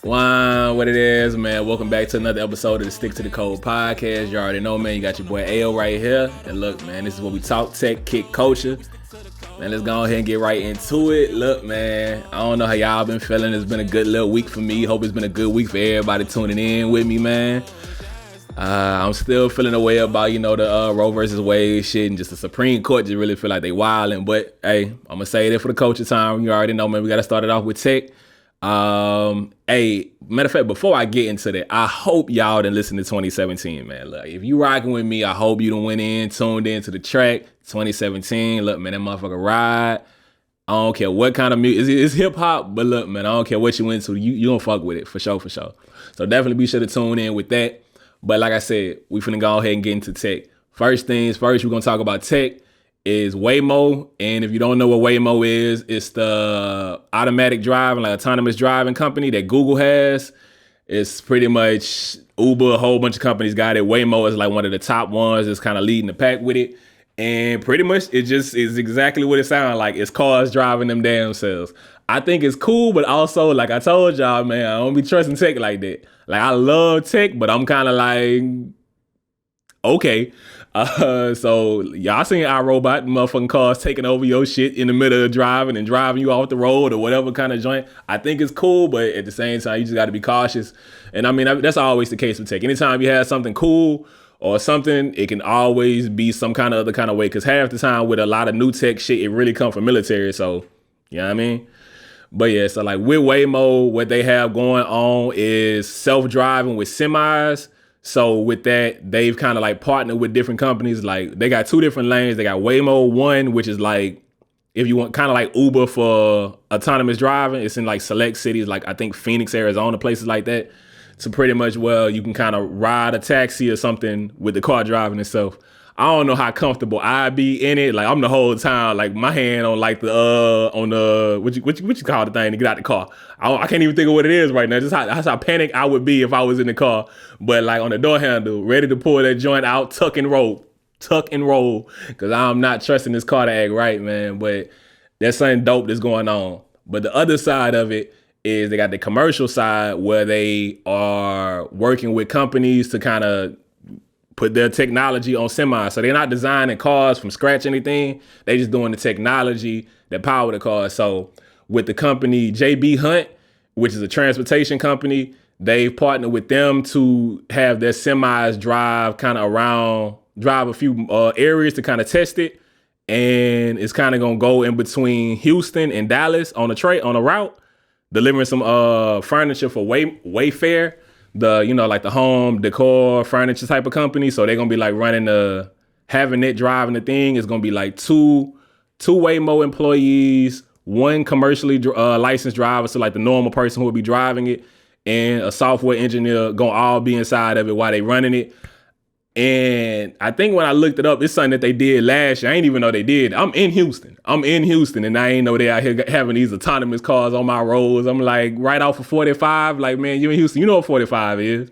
Wow, what it is, man. Welcome back to another episode of the Stick to the Code podcast. You already know, man. You got your boy AO right here. And look, man, this is where we talk tech, kick culture. Man, let's go ahead and get right into it. Look, man, I don't know how y'all been feeling. It's been a good little week for me. Hope it's been a good week for everybody tuning in with me, man. I'm still feeling a way about, the Roe versus Wade shit, and just the Supreme Court just really feel like they wilding. But hey, I'm gonna say that for the culture time. You already know, man. We gotta start it off with tech. Hey, matter of fact, before I get into that, I hope y'all done listen to 2017, man. Look, if you rocking with me, I hope you done tuned into the track 2017. Look, man, that motherfucker ride. I don't care what kind of music. It's hip hop, but look, man, I don't care what you into. You don't fuck with it for sure. So definitely be sure to tune in with that. But like I said, we finna go ahead and get into tech. First things first, we're gonna talk about tech is Waymo. And if you don't know what Waymo is, it's the automatic driving, like autonomous driving company that Google has. It's pretty much Uber, a whole bunch of companies got it. Waymo is like one of the top ones. It's kind of leading the pack with it. And pretty much it just is exactly what it sounds like. It's cars driving them damn selves. I think it's cool, but also, like I told y'all, man, I don't be trusting tech like that. Like, I love tech, but I'm kind of like, okay. So y'all seen iRobot, motherfucking cars taking over your shit in the middle of driving and driving you off the road or whatever kind of joint. I think it's cool, but at the same time, you just got to be cautious. And I mean, that's always the case with tech. Anytime you have something cool or something, it can always be some kind of other kind of way. Because half the time with a lot of new tech shit, it really come from military. So, you know what I mean? But yeah, so like with Waymo, what they have going on is self-driving with semis. So with that, they've kind of like partnered with different companies. Like they got two different lanes. They got Waymo One, which is like, if you want kind of like Uber for autonomous driving, it's in like select cities, like I think Phoenix, Arizona, places like that. So pretty much, well, you can kind of ride a taxi or something with the car driving itself. I don't know how comfortable I be in it. Like I'm the whole time, like my hand on like the what you call the thing to get out the car. I can't even think of what it is right now. That's how panicked I would be if I was in the car. But like on the door handle, ready to pull that joint out, tuck and roll, because I'm not trusting this car to act right, man. But there's something dope that's going on. But the other side of it is they got the commercial side where they are working with companies to kind of put their technology on semis. So they're not designing cars from scratch or anything. They just doing the technology that power the cars. So with the company JB Hunt, which is a transportation company, they've partnered with them to have their semis drive a few areas to kind of test it. And it's kind of going to go in between Houston and Dallas on a route, delivering some furniture for Wayfair. Like the home decor furniture type of company. So they're going to be like having it driving the thing. It's going to be like two Waymo employees, one commercially licensed driver. So like the normal person who would be driving it, and a software engineer going to all be inside of it while they running it. And I think when I looked it up, it's something that they did last year. I didn't even know they did. I'm in Houston, and I ain't know they out here having these autonomous cars on my roads. I'm like right off of 45. Like, man, you in Houston, you know what 45 is.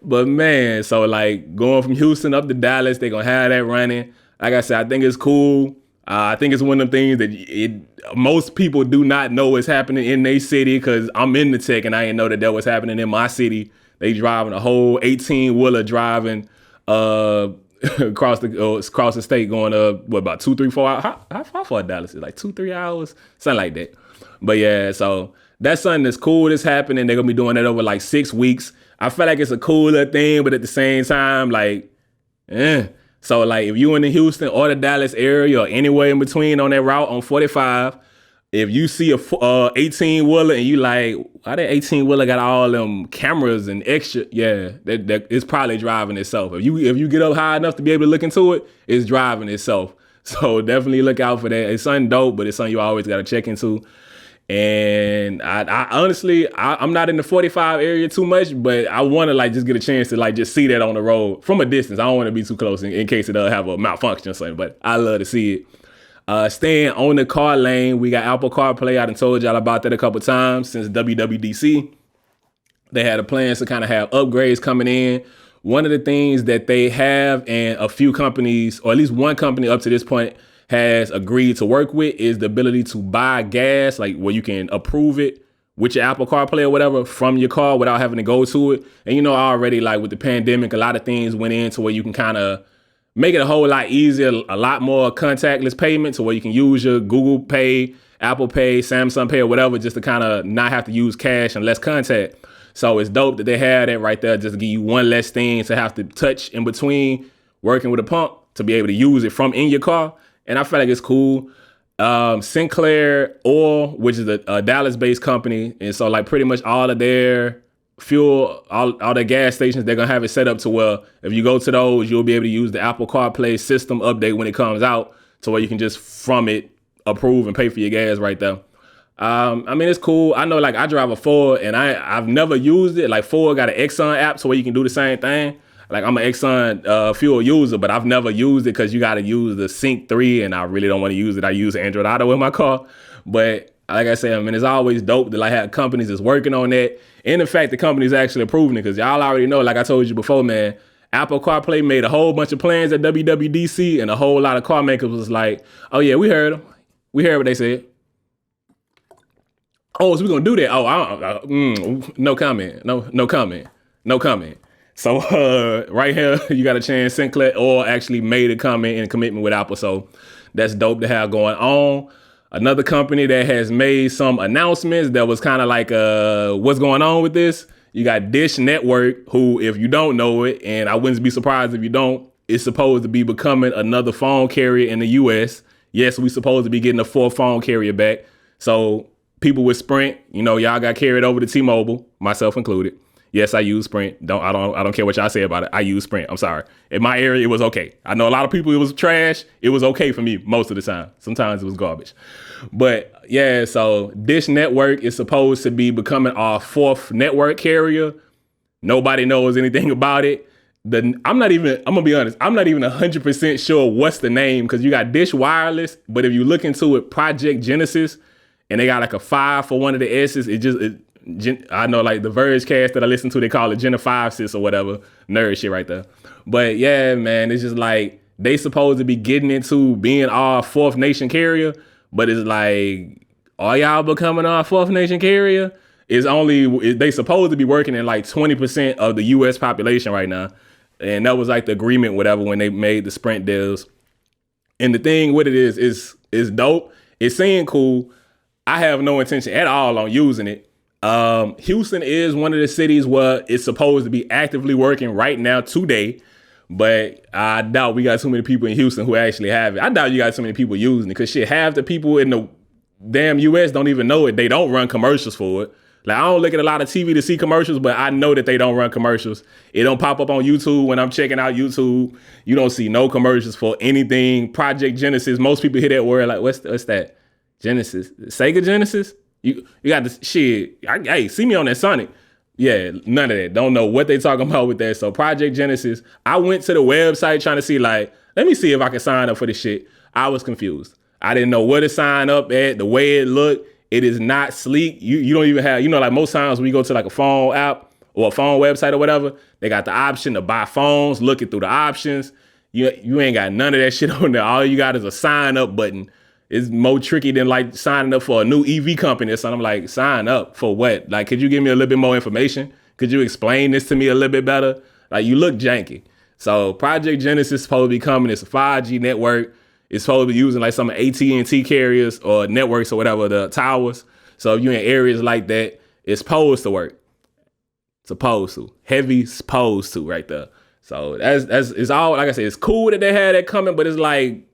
But man, so like going from Houston up to Dallas, they're going to have that running. Like I said, I think it's cool. I think it's one of the things that most people do not know is happening in their city, because I'm in the tech and I didn't know that was happening in my city. They driving a whole 18-wheeler driving across the state, going about 2, 3, 4 hours. How far Dallas is? Like 2, 3 hours, something like that. But yeah, so that's something that's cool that's happening. They're gonna be doing that over like 6 weeks. I feel like it's a cooler thing, but at the same time, like, So like if you in the Houston or the Dallas area or anywhere in between on that route on 45, if you see a 18-wheeler and you like, why that 18-wheeler got all them cameras and extra? Yeah, that it's probably driving itself. If you get up high enough to be able to look into it, it's driving itself. So definitely look out for that. It's something dope, but it's something you always got to check into. And I honestly, I'm not in the 45 area too much, but I want to like just get a chance to like just see that on the road from a distance. I don't want to be too close in case it does have a malfunction or something, but I love to see it. Staying on the car lane, we got Apple CarPlay. I done told y'all about that a couple times since WWDC. They had a plans to kind of have upgrades coming in. One of the things that they have, and a few companies, or at least one company up to this point, has agreed to work with, is the ability to buy gas, like where you can approve it with your Apple CarPlay or whatever from your car without having to go to it. And you know, already like with the pandemic, a lot of things went into where you can kind of make it a whole lot easier, a lot more contactless payments, so where you can use your Google Pay, Apple Pay, Samsung Pay, or whatever, just to kind of not have to use cash and less contact. So it's dope that they have that right there, just to give you one less thing to have to touch in between working with a pump to be able to use it from in your car. And I feel like it's cool. Sinclair Oil, which is a Dallas-based company, and so like pretty much all of their fuel, all their gas stations, they're gonna have it set up to where if you go to those, you'll be able to use the Apple CarPlay system update when it comes out, to where you can just from it approve and pay for your gas right there. I mean, it's cool. I know, like, I drive a Ford, and I've never used it. Like, Ford got an Exxon app, so where you can do the same thing. Like, I'm an Exxon fuel user, but I've never used it because you got to use the Sync 3, and I really don't want to use it. I use Android Auto in my car. But like I said, I mean, it's always dope to like have companies that's working on that. And the fact the company's actually approving it, because y'all already know, like I told you before, man, Apple CarPlay made a whole bunch of plans at WWDC, and a whole lot of car makers was like, oh yeah, we heard them. We heard what they said. Oh, so we're going to do that? Oh, no comment. No comment. No comment. So right here, you got a chance. Sinclair Oil actually made a comment and commitment with Apple. So that's dope to have going on. Another company that has made some announcements that was kind of like, what's going on with this? You got Dish Network, who, if you don't know it, and I wouldn't be surprised if you don't, is supposed to be becoming another phone carrier in the U.S. Yes, we supposed to be getting a fourth phone carrier back. So people with Sprint, you know, y'all got carried over to T-Mobile, myself included. Yes, I use Sprint. I don't care what y'all say about it. I use Sprint. I'm sorry. In my area, it was okay. I know a lot of people, it was trash. It was okay for me most of the time. Sometimes it was garbage. But yeah, so Dish Network is supposed to be becoming our fourth network carrier. Nobody knows anything about it. I'm gonna be honest, I'm not even 100% sure what's the name, because you got Dish Wireless, but if you look into it, Project Genesis, and they got like a 5 for one of the S's, I know, like the Verge cast that I listen to, they call it Jenna 5 sis or whatever. Nerd shit right there. But yeah, man, it's just like they supposed to be getting into being our fourth nation carrier, but it's like, are y'all becoming our fourth nation carrier? They supposed to be working in like 20% of the US population right now. And that was like the agreement, whatever, when they made the Sprint deals. And the thing with it is dope. It's saying cool. I have no intention at all on using it. Houston is one of the cities where it's supposed to be actively working right now today, but I doubt we got too many people in Houston who actually have it. I doubt you got so many people using it, because shit, half the people in the damn US don't even know it. They don't run commercials for it. Like, I don't look at a lot of TV to see commercials, but I know that they don't run commercials. It don't pop up on YouTube when I'm checking out YouTube. You don't see no commercials for anything. Project Genesis, most people hear that word like, what's that? Genesis, Sega Genesis? You got this shit. Hey, see me on that Sonic. Yeah, none of that. Don't know what they talking about with that. So Project Genesis, I went to the website trying to see, like, let me see if I can sign up for this shit. I was confused. I didn't know where to sign up at, the way it looked. It is not sleek. You don't even have, like most times when you go to like a phone app or a phone website or whatever, they got the option to buy phones, looking through the options. You ain't got none of that shit on there. All you got is a sign up button. It's more tricky than like signing up for a new EV company or something. I'm like, sign up for what? Like, could you give me a little bit more information? Could you explain this to me a little bit better? Like, you look janky. So Project Genesis is supposed to be coming. It's a 5G network. It's supposed to be using like some AT&T carriers or networks or whatever, the towers. So if you're in areas like that, it's supposed to work. Supposed to. Heavy supposed to right there. So that's it's all, like I said, it's cool that they had that coming, but it's like,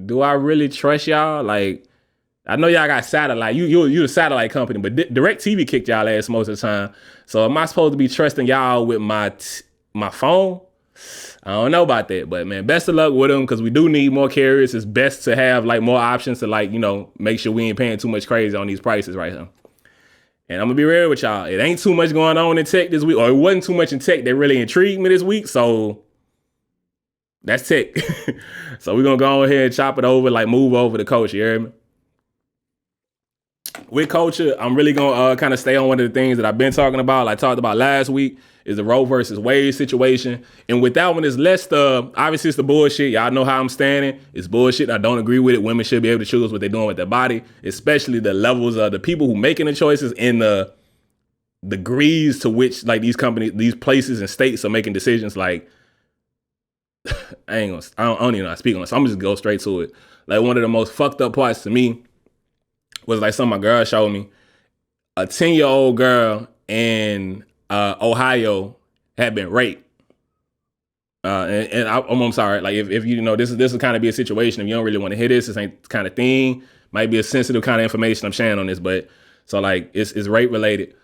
do I really trust y'all? Like, I know y'all got satellite. You a satellite company, but DirecTV kicked y'all ass most of the time. So am I supposed to be trusting y'all with my phone? I don't know about that, but man, best of luck with them, because we do need more carriers. It's best to have like more options to like, make sure we ain't paying too much crazy on these prices right now. And I'm gonna be real with y'all. It ain't too much going on in tech this week, or it wasn't too much in tech that really intrigued me this week. So that's tech. So we're gonna go ahead and chop it over, like move over the coach. You hear me? with culture, I'm really gonna kind of stay on one of the things that I've been talking about. I talked about last week is the Roe versus Wade situation, and with that one is less the obviously it's the bullshit. Y'all know how I'm standing. It's bullshit. I don't agree with it. Women should be able to choose what they're doing with their body, especially the levels of the people who making the choices and the degrees to which like these companies, these places and states are making decisions. Like I don't even know how to speak on it, so I'm just gonna go straight to it. Like one of the most fucked up parts to me was like something my girl showed me. A 10-year-old girl in Ohio had been raped. I'm sorry. Like if you know, this will kind of be a situation. If you don't really want to hear this ain't kind of thing. Might be a sensitive kind of information I'm sharing on this, but so like it's rape related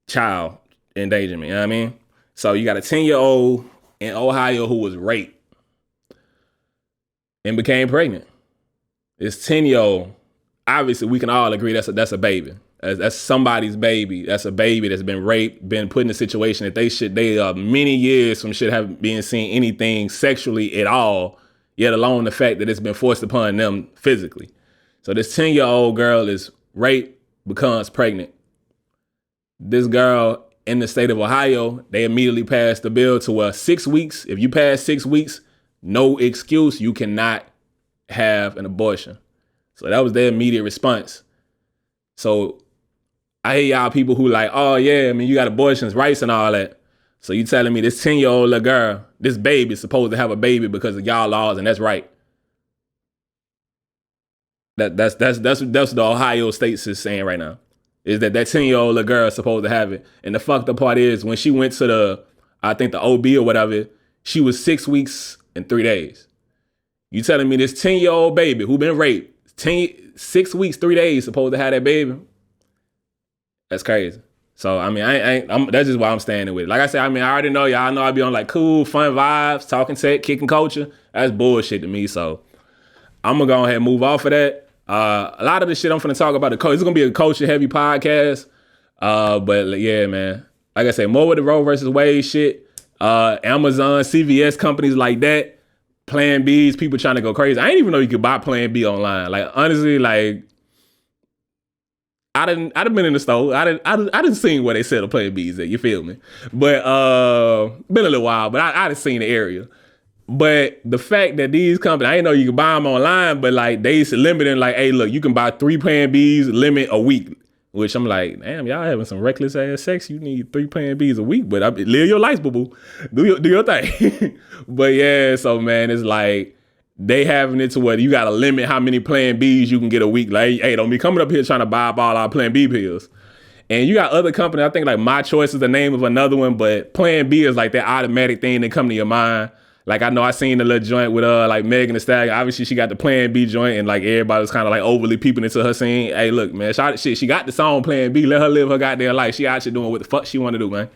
child endangerment. You know what I mean? So you got a 10-year-old in Ohio who was raped and became pregnant. This 10-year-old, obviously we can all agree that's a baby. That's somebody's baby. That's a baby that's been raped, been put in a situation that they are many years from should have been seeing anything sexually at all, yet alone the fact that it's been forced upon them physically. So this 10-year-old girl is raped, becomes pregnant. This girl in the state of Ohio, they immediately passed the bill to where 6 weeks, if you pass 6 weeks, no excuse, you cannot have an abortion. So that was their immediate response. So I hear y'all people who like, oh yeah, I mean, you got abortions rights and all that. So you telling me this 10-year-old little girl, this baby is supposed to have a baby because of y'all laws, and that's right. That's the Ohio states is saying right now. Is that 10-year-old little girl is supposed to have it. And the fucked up part is when she went to the OB or whatever, she was 6 weeks and 3 days. You telling me this 10-year-old baby who been raped, 6 weeks, 3 days supposed to have that baby? That's crazy. So, I mean, that's just why I'm standing with it. Like I said, I mean, I already know y'all know I be on like cool, fun vibes, talking tech, kicking culture. That's bullshit to me. So I'm gonna go ahead and move off of that. A lot of the shit I'm finna talk about it's gonna be a culture heavy podcast. But yeah, man, like I said, more with the Roe versus Wade shit. Amazon, CVS, companies like that, Plan B's, people trying to go crazy. I didn't even know you could buy Plan B online. Like honestly, like I'd have been in the store. I didn't seen where they sell the Plan B's at. You feel me? But been a little while. But I done seen the area. But the fact that these companies, I didn't know you could buy them online, but like they limiting like, hey, look, you can buy 3 Plan B's, limit a week. Which I'm like, damn, y'all having some reckless ass sex. You need 3 Plan B's a week, but live your life, boo boo. Do your thing. But yeah, so man, it's like they having it to where you got to limit how many Plan B's you can get a week. Like, hey, don't be coming up here trying to buy up all our Plan B pills. And you got other companies, I think like My Choice is the name of another one, but Plan B is like that automatic thing that come to your mind. Like I know I seen the little joint with like Megan Thee Stallion. Obviously she got the Plan B joint and like everybody was kind of like overly peeping into her scene. Hey, look, man, she got the song Plan B. Let her live her goddamn life. She out here doing what the fuck she want to do, man.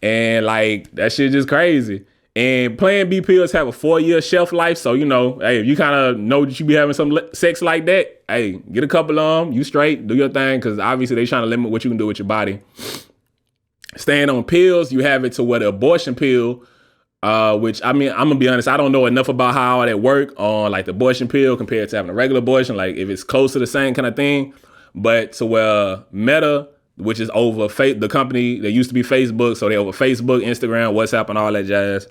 And like that shit just crazy. And Plan B pills have a 4-year shelf life. So, you know, hey, if you kind of know that you be having some sex like that, hey, get a couple of them, you straight, do your thing. Cause obviously they trying to limit what you can do with your body. Staying on pills, you have it to what the abortion pill, which I mean, I'm gonna be honest, I don't know enough about how all that work on like the abortion pill compared to having a regular abortion, like if it's close to the same kind of thing. But to where Meta, which is over the company that used to be Facebook, so they over Facebook, Instagram, WhatsApp, and all that jazz.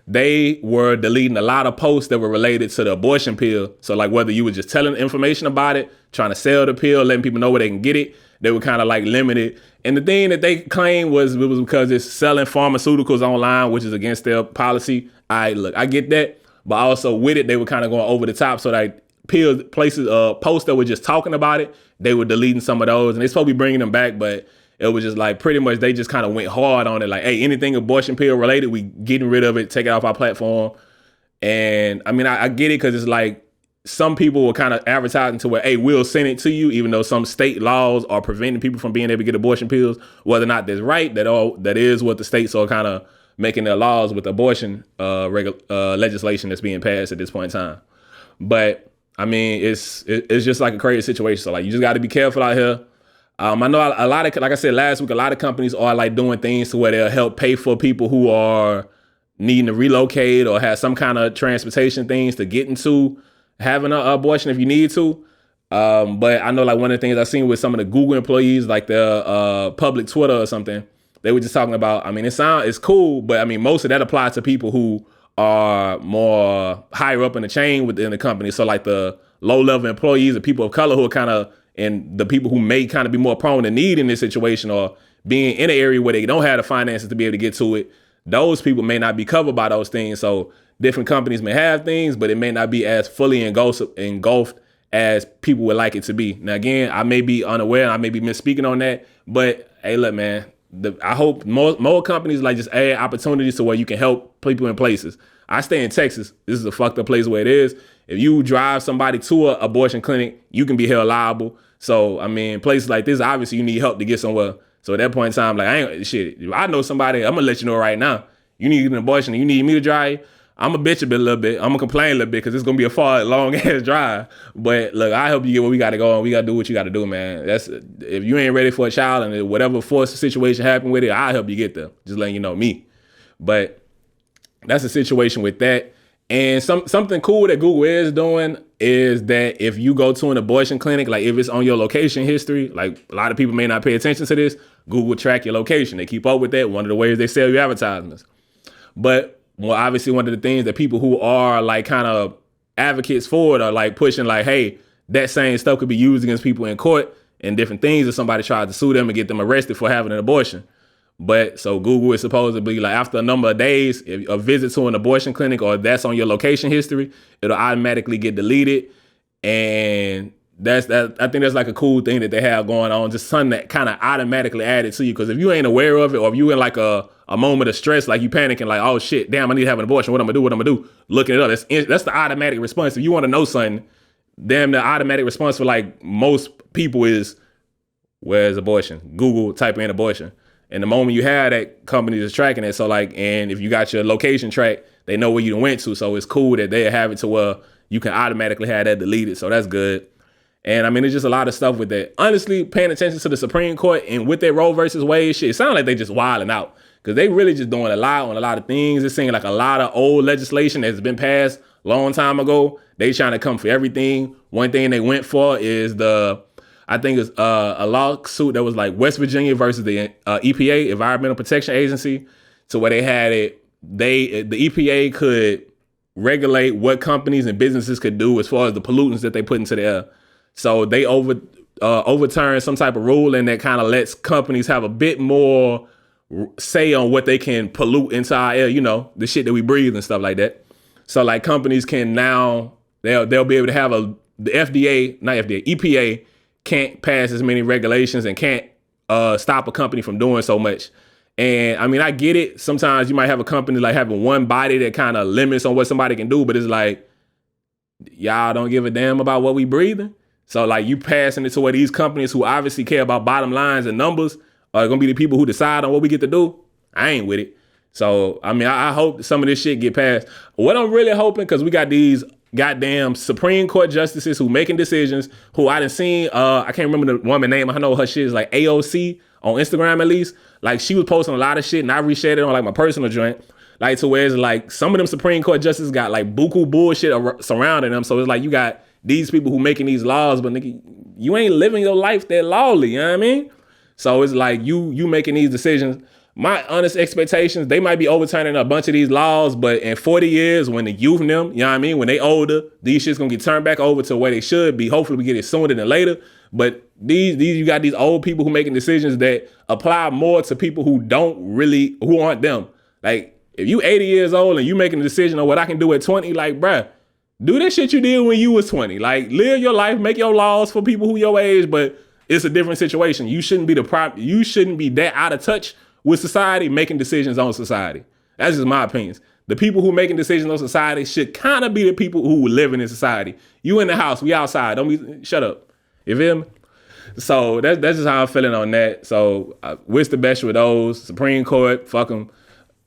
They were deleting a lot of posts that were related to the abortion pill. So like whether you were just telling information about it, trying to sell the pill, letting people know where they can get it, they were kind of like limited. And the thing that they claimed was it was because it's selling pharmaceuticals online, which is against their policy. Look, I get that. But also with it, they were kind of going over the top. So like places, posts that were just talking about it, they were deleting some of those. And they're supposed to be bringing them back, but it was just like pretty much they just kind of went hard on it. Like, hey, anything abortion pill related, we getting rid of it, take it off our platform. And I mean, I get it because it's like some people were kind of advertising to where, hey, we'll send it to you, even though some state laws are preventing people from being able to get abortion pills. Whether or not that's right, that is what the states are kind of making their laws with abortion legislation that's being passed at this point in time. But I mean, it's just like a crazy situation. So like, you just got to be careful out here. I know a lot of, like I said last week, a lot of companies are like doing things to where they'll help pay for people who are needing to relocate or have some kind of transportation things to get into having an abortion if you need to. But I know like one of the things I've seen with some of the Google employees, like the public Twitter or something, they were just talking about, I mean, it's cool, but I mean, most of that applies to people who are more higher up in the chain within the company. So like the low level employees, the people of color who are kind of, and the people who may kind of be more prone to need in this situation or being in an area where they don't have the finances to be able to get to it, those people may not be covered by those things. So different companies may have things, but it may not be as fully engulfed as people would like it to be. Now, again, I may be unaware, I may be misspeaking on that, but hey, look, man, I hope more companies like just add opportunities to where you can help people in places. I stay in Texas. This is a fucked up place where it is. If you drive somebody to an abortion clinic, you can be held liable. So, I mean, places like this, obviously you need help to get somewhere. So at that point in time, like, if I know somebody, I'm gonna let you know right now. You need an abortion and you need me to drive, I'm a bitch a little bit. I'm gonna complain a little bit because it's gonna be a far, long ass drive. But look, I help you get where we gotta go, and we gotta do what you gotta do, man. That's if you ain't ready for a child and whatever forced situation happen with it, I'll help you get there. Just letting you know me. But that's a situation with that. And something cool that Google is doing is that if you go to an abortion clinic, like if it's on your location history, like a lot of people may not pay attention to this, Google track your location. They keep up with that. One of the ways they sell you advertisements. But well, obviously one of the things that people who are like kind of advocates for it are like pushing like, hey, that same stuff could be used against people in court and different things if somebody tried to sue them and get them arrested for having an abortion. But so Google is supposedly like after a number of days, if a visit to an abortion clinic or that's on your location history, it'll automatically get deleted. And that's that. I think that's like a cool thing that they have going on, just something that kind of automatically added to you. Because if you ain't aware of it, or if you in like a moment of stress, like you panicking, like, oh shit, damn, I need to have an abortion. What I'm gonna do? Looking it up. That's the automatic response. If you want to know something, damn, the automatic response for like most people is, where's abortion? Google, type in abortion. And the moment you have that, companies is tracking it. So like, and if you got your location tracked, they know where you went to. So it's cool that they have it to where you can automatically have that deleted. So that's good. And I mean, there's just a lot of stuff with that. Honestly, paying attention to the Supreme Court and with their Roe versus Wade shit, it sounds like they just wilding out because they really just doing a lot on a lot of things. It seems like a lot of old legislation that's been passed a long time ago. They trying to come for everything. One thing they went for is I think it's a lawsuit that was like West Virginia versus the EPA, Environmental Protection Agency. So where they had it, the EPA could regulate what companies and businesses could do as far as the pollutants that they put into the air. So they overturned some type of ruling that kind of lets companies have a bit more say on what they can pollute into our air, you know, the shit that we breathe and stuff like that. So like companies can now, they'll be able to have the EPA can't pass as many regulations and can't stop a company from doing so much. And I mean, I get it. Sometimes you might have a company like having one body that kind of limits on what somebody can do, but it's like, y'all don't give a damn about what we breathing. So like you passing it to where these companies who obviously care about bottom lines and numbers are gonna be the people who decide on what we get to do. I ain't with it. So I mean, I hope some of this shit get passed. What I'm really hoping, because we got these goddamn Supreme Court justices who making decisions, who I done seen, I can't remember the woman name. I know her shit is like AOC on Instagram at least. Like she was posting a lot of shit and I reshared it on like my personal joint. Like to where it's like some of them Supreme Court justices got like buku bullshit surrounding them. So it's like you got these people who making these laws, but nigga, you ain't living your life that lawly, you know what I mean? So it's like you making these decisions. My honest expectations, they might be overturning a bunch of these laws, but in 40 years, when the youth and them, you know what I mean, when they older, these shit's gonna get turned back over to where they should be. Hopefully we get it sooner than later. But these you got these old people who making decisions that apply more to people who aren't them. Like if you 80 years old and you making a decision on what I can do at 20, like bruh, do that shit you did when you was 20. Like live your life, make your laws for people who your age, but it's a different situation. You shouldn't be you shouldn't be that out of touch with society, making decisions on society. That's just my opinions. The people who making decisions on society should kind of be the people who living in society. You in the house, we outside. Shut up. You feel me? So that's just how I'm feeling on that. So I wish the best with those. Supreme Court, fuck them.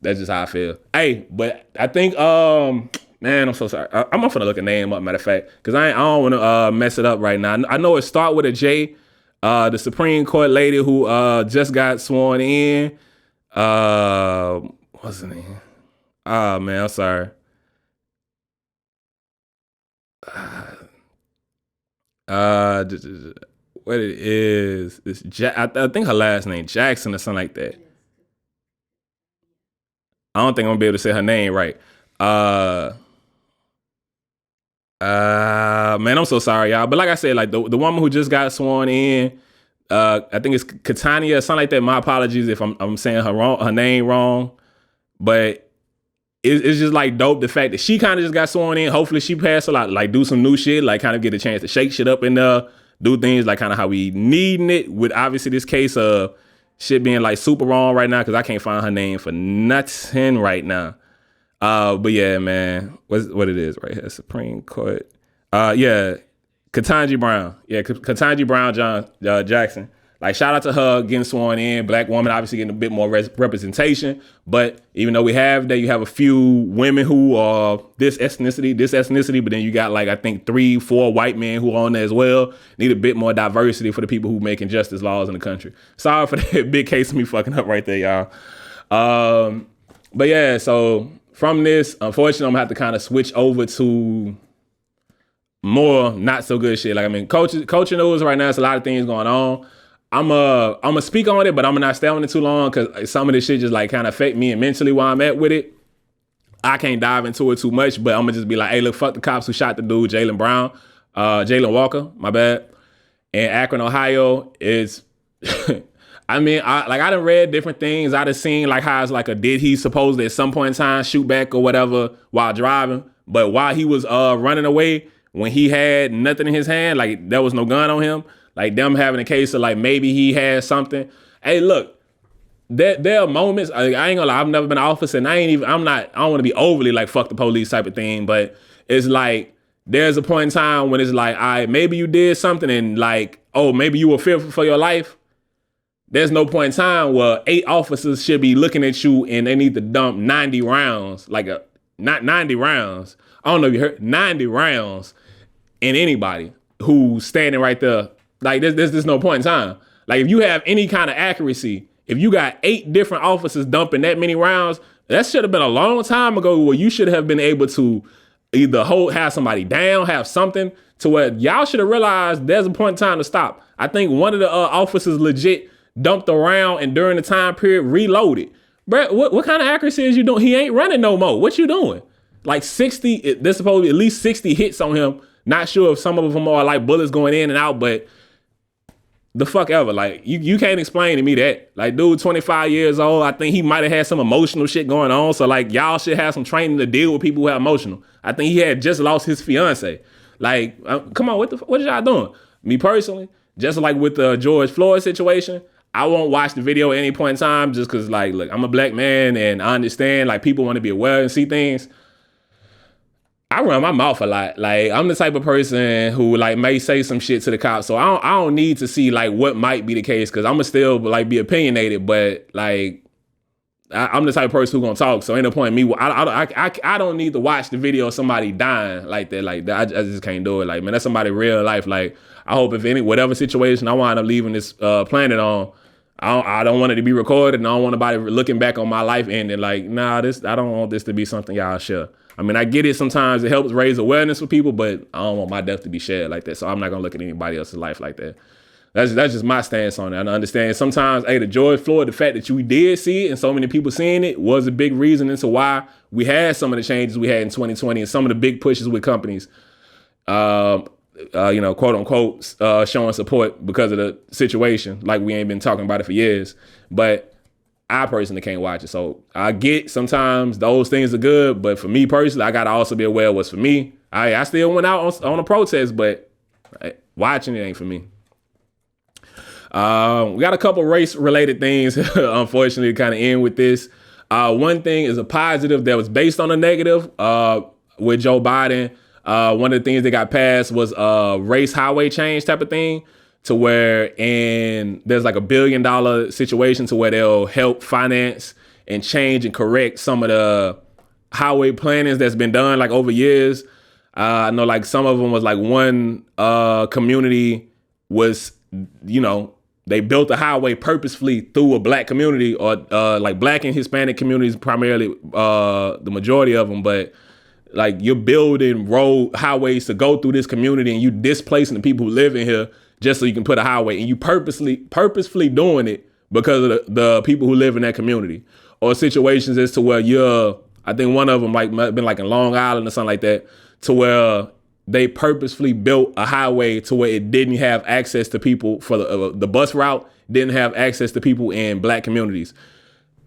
That's just how I feel. Hey, but I think, man, I'm so sorry. I'm not gonna look a name up, matter of fact, because I don't want to mess it up right now. I know it start with a J. The Supreme Court lady who just got sworn in. What's her name? Oh man, I'm sorry. What it is? I think her last name Jackson or something like that. I don't think I'm gonna be able to say her name right. Uh, man, I'm so sorry, y'all. But like I said, like the woman who just got sworn in, I think it's Katania or something like that. My apologies if I'm saying her name wrong, but it's just like dope the fact that she kind of just got sworn in. Hopefully she passed a lot, like do some new shit, like kind of get a chance to shake shit up in there, do things like kind of how we needing it. With obviously this case of shit being like super wrong right now because I can't find her name for nothing right now. But yeah, man, what it is right here, Supreme Court. Yeah, Ketanji Brown. Yeah, Ketanji Brown Jackson. Like, shout out to her getting sworn in. Black woman, obviously getting a bit more representation. But even though we have that, you have a few women who are this ethnicity, but then you got like, I think 3-4 white men who are on there as well. Need a bit more diversity for the people who making justice laws in the country. Sorry for that big case of me fucking up right there, y'all. But yeah, so from this, unfortunately, I'm gonna have to kind of switch over to more not so good shit. Like, I mean, culture news right now, there's a lot of things going on. I'm gonna speak on it, but I'm gonna not stay on it too long because some of this shit just like kind of affect me and mentally where I'm at with it. I can't dive into it too much, but I'm gonna just be like, hey, look, fuck the cops who shot the dude, Jayland Walker, my bad. In Akron, Ohio, is I mean, I done read different things. I done seen like how it's like did he supposedly at some point in time shoot back or whatever while driving, but while he was running away, when he had nothing in his hand, like there was no gun on him. Like them having a case of like maybe he had something. Hey, look, there are moments. I ain't gonna lie. I've never been an officer, and I don't want to be overly like fuck the police type of thing. But it's like there's a point in time when it's like, all right, maybe you did something, and like, oh, maybe you were fearful for your life. There's no point in time where 8 officers should be looking at you and they need to dump 90 rounds, not 90 rounds. I don't know if you heard 90 rounds in anybody who's standing right there. Like there's no point in time. Like if you have any kind of accuracy, if you got 8 different officers dumping that many rounds, that should have been a long time ago where you should have been able to either have somebody down, have something to where y'all should have realized there's a point in time to stop. I think one of the officers legit dumped a round and during the time period reloaded. Bro, what kind of accuracy is you doing? He ain't running no more. What you doing? Like 60, there's supposed to be at least 60 hits on him. Not sure if some of them are like bullets going in and out, but the fuck ever. Like, you can't explain to me that. Like, dude, 25 years old, I think he might have had some emotional shit going on. So, like, y'all should have some training to deal with people who are emotional. I think he had just lost his fiance. Like, come on, what y'all doing? Me personally, just like with the George Floyd situation, I won't watch the video at any point in time just because, like, look, I'm a black man and I understand, like, people want to be aware and see things. I run my mouth a lot. Like, I'm the type of person who like may say some shit to the cops. So I don't need to see like what might be the case because I'm gonna still like be opinionated. But like, I'm the type of person who gonna talk. So ain't no point in me. I don't need to watch the video of somebody dying like that. Like that, I just can't do it. Like, man, that's somebody real life. Like, I hope if whatever situation I wind up leaving this planet on, I don't want it to be recorded, and I don't want nobody looking back on my life ending like, nah, I don't want this to be something y'all share. I mean, I get it. Sometimes it helps raise awareness for people, but I don't want my death to be shared like that. So I'm not gonna look at anybody else's life like that. That's just my stance on it. I understand sometimes, hey, the George Floyd, the fact that you did see it and so many people seeing it was a big reason into why we had some of the changes we had in 2020 and some of the big pushes with companies, quote unquote, showing support because of the situation. Like we ain't been talking about it for years, but I personally can't watch it. So I get sometimes those things are good, but for me personally, I gotta also be aware of what's for me. I still went out on a protest, but watching it ain't for me. We got a couple race related things, unfortunately, to kind of end with this. One thing is a positive that was based on a negative with Joe Biden. One of the things that got passed was race highway change type of thing, to where and there's like $1 billion situation to where they'll help finance and change and correct some of the highway plannings that's been done like over years. I know like some of them was like one community was, they built a highway purposefully through a black community or like black and Hispanic communities, primarily the majority of them. But Like you're building highways to go through this community, and you displacing the people who live in here just so you can put a highway, and you purposefully doing it because of the people who live in that community. Or situations as to where I think one of them might have been like in Long Island or something like that, to where they purposefully built a highway to where it didn't have access to people for the bus route, didn't have access to people in black communities.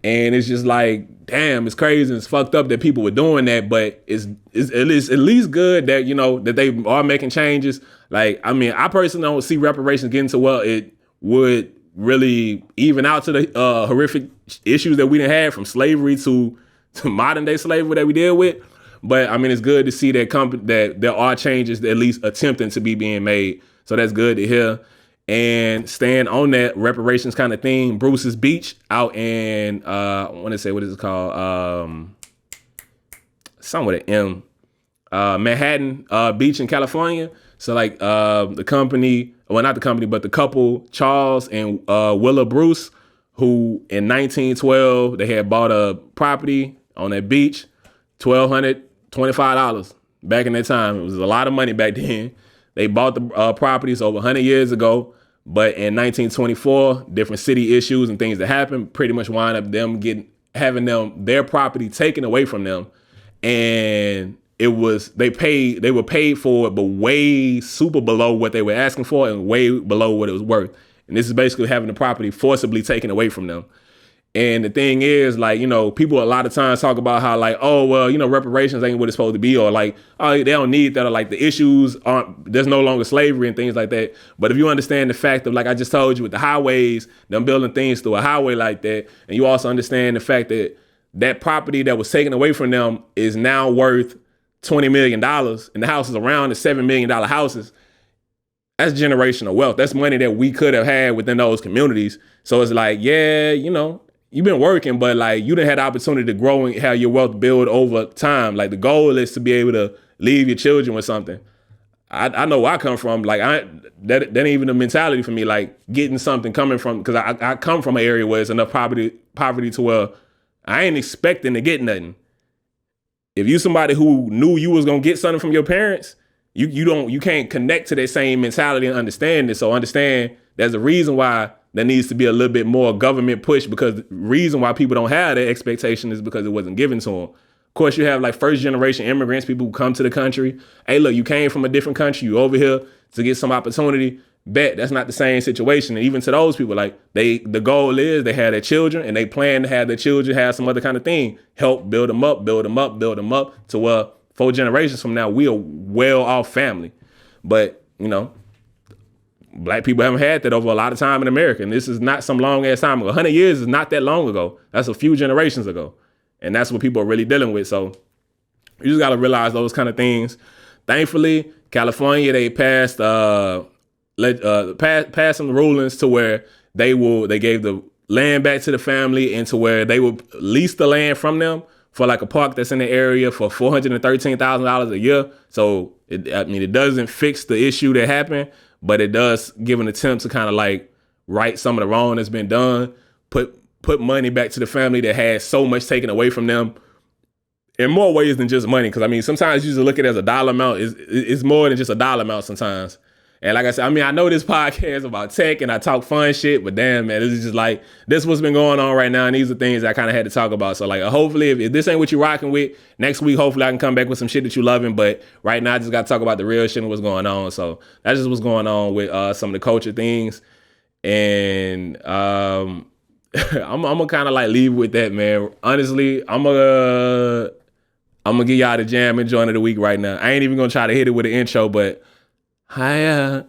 And it's just like, damn, it's crazy and it's fucked up that people were doing that, but it's at least good that, that they are making changes. Like, I mean, I personally don't see reparations getting to where it would really even out to the horrific issues that we done had, from slavery to modern day slavery that we deal with. But I mean, it's good to see that there are changes at least attempting to be being made. So that's good to hear. And staying on that reparations kind of thing, Bruce's Beach out in, I want to say, what is it called? Something with an M. Manhattan Beach in California. So like the company, well, not the company, but the couple, Charles and Willa Bruce, who in 1912, they had bought a property on that beach, $1,225. Back in that time, it was a lot of money back then. They bought the properties over 100 years ago. But in 1924, different city issues and things that happened pretty much wind up them having their property taken away from them. And they were paid for it, but way super below what they were asking for and way below what it was worth. And this is basically having the property forcibly taken away from them. And the thing is, like, people a lot of times talk about how, like, oh, well, reparations ain't what it's supposed to be, or like, oh, they don't need that, or like the issues there's no longer slavery and things like that. But if you understand the fact of, like I just told you with the highways, them building things through a highway like that, and you also understand the fact that that property that was taken away from them is now worth $20 million, and the houses around the $7 million houses, that's generational wealth. That's money that we could have had within those communities. So it's like, yeah, you've been working, but like you done had the opportunity to grow and have your wealth build over time. Like the goal is to be able to leave your children with something. I know where I come from. Like that ain't even a mentality for me. Like getting something coming from, because I come from an area where it's enough poverty to where I ain't expecting to get nothing. If you somebody who knew you was gonna get something from your parents, you can't connect to that same mentality and understand it. So understand there's a reason why there needs to be a little bit more government push, because the reason why people don't have that expectation is because it wasn't given to them. Of course, you have like first generation immigrants, people who come to the country. Hey, look, you came from a different country. You over here to get some opportunity. Bet that's not the same situation. And even to those people, like the goal is they have their children and they plan to have their children have some other kind of thing. Help build them up to where 4 generations from now, we are well off family. But, Black people haven't had that over a lot of time in America. And this is not some long ass time ago. 100 years is not that long ago. That's a few generations ago. And that's what people are really dealing with. So you just got to realize those kind of things. Thankfully, California, they passed some rulings to where they gave the land back to the family, and to where they will lease the land from them for like a park that's in the area for $413,000 a year. So it doesn't fix the issue that happened, but it does give an attempt to kind of like right some of the wrong that's been done, put money back to the family that had so much taken away from them in more ways than just money. Because I mean, sometimes you just look at it as a dollar amount. It's more than just a dollar amount sometimes. And like I said, I mean, I know this podcast is about tech and I talk fun shit, but damn, man, this is just like, this what's been going on right now. And these are things I kind of had to talk about. So like, hopefully if this ain't what you're rocking with, next week, hopefully I can come back with some shit that you loving. But right now I just got to talk about the real shit and what's going on. So that's just what's going on with some of the culture things. And I'm gonna kind of like leave with that, man. Honestly, I'm gonna give y'all the jam and joint of the week right now. I ain't even gonna try to hit it with an intro, but hiya.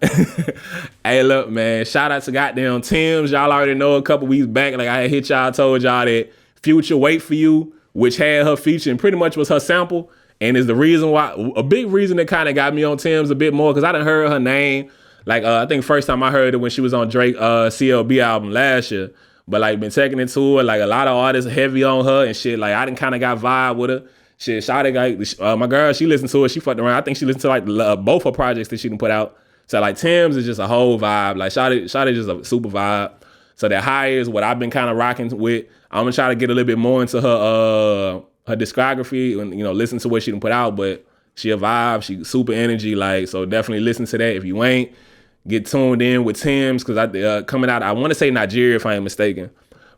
Hey, look, man, shout out to goddamn Tim's. Y'all already know a couple weeks back, like I had hit y'all, told y'all that Future Wait For You, which had her feature and pretty much was her sample, and is the reason why, a big reason that kind of got me on Tim's a bit more, because I done heard her name. Like, I think first time I heard it when she was on Drake CLB album last year, but like been taking it to her, like a lot of artists heavy on her and shit. Like I done kind of got vibe with her. Shit, Shawty, like, my girl, she listened to it. She fucked around. I think she listened to like both her projects that she done put out. So like Tim's is just a whole vibe. Like Shawty just a super vibe. So that Higher is what I've been kind of rocking with. I'm gonna try to get a little bit more into her her discography and, you know, listen to what she can put out, but she a vibe, she super energy, like, so definitely listen to that. If you ain't, get tuned in with Tems, because I coming out, I want to say Nigeria if I ain't mistaken,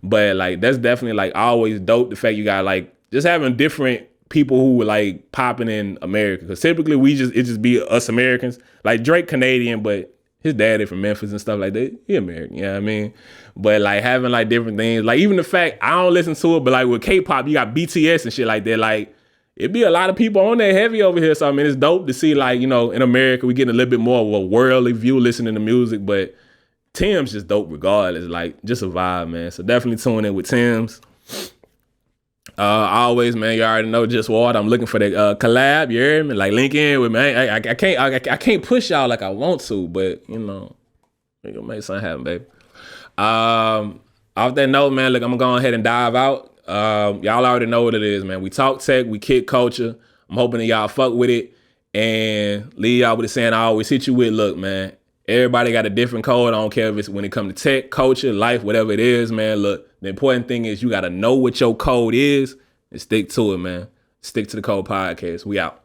but like that's definitely like always dope, the fact you got like just having different people who were like popping in America, because typically it just be us Americans, like Drake Canadian, but his daddy from Memphis and stuff like that, he American, you know what I mean? But like having like different things, like even the fact I don't listen to it, but like with K-pop, you got BTS and shit like that, like it'd be a lot of people on there heavy over here. So I mean, it's dope to see, like, you know, in America, we getting a little bit more of a worldly view listening to music, but Tim's just dope regardless, like just a vibe, man. So definitely tune in with Tim's. Always, man, you already know Just Water. I'm looking for that collab. You hear me? Like link in with me. I can't push y'all like I want to, but you know, we gonna make something happen, baby. Off that note, man, look, I'm gonna go ahead and dive out. Y'all already know what it is, man. We talk tech, we kick culture. I'm hoping that y'all fuck with it and leave y'all with the saying I always hit you with. Look, man, everybody got a different code. I don't care if it's when it comes to tech, culture, life, whatever it is, man. Look, the important thing is you got to know what your code is and stick to it, man. Stick to the Code Podcast. We out.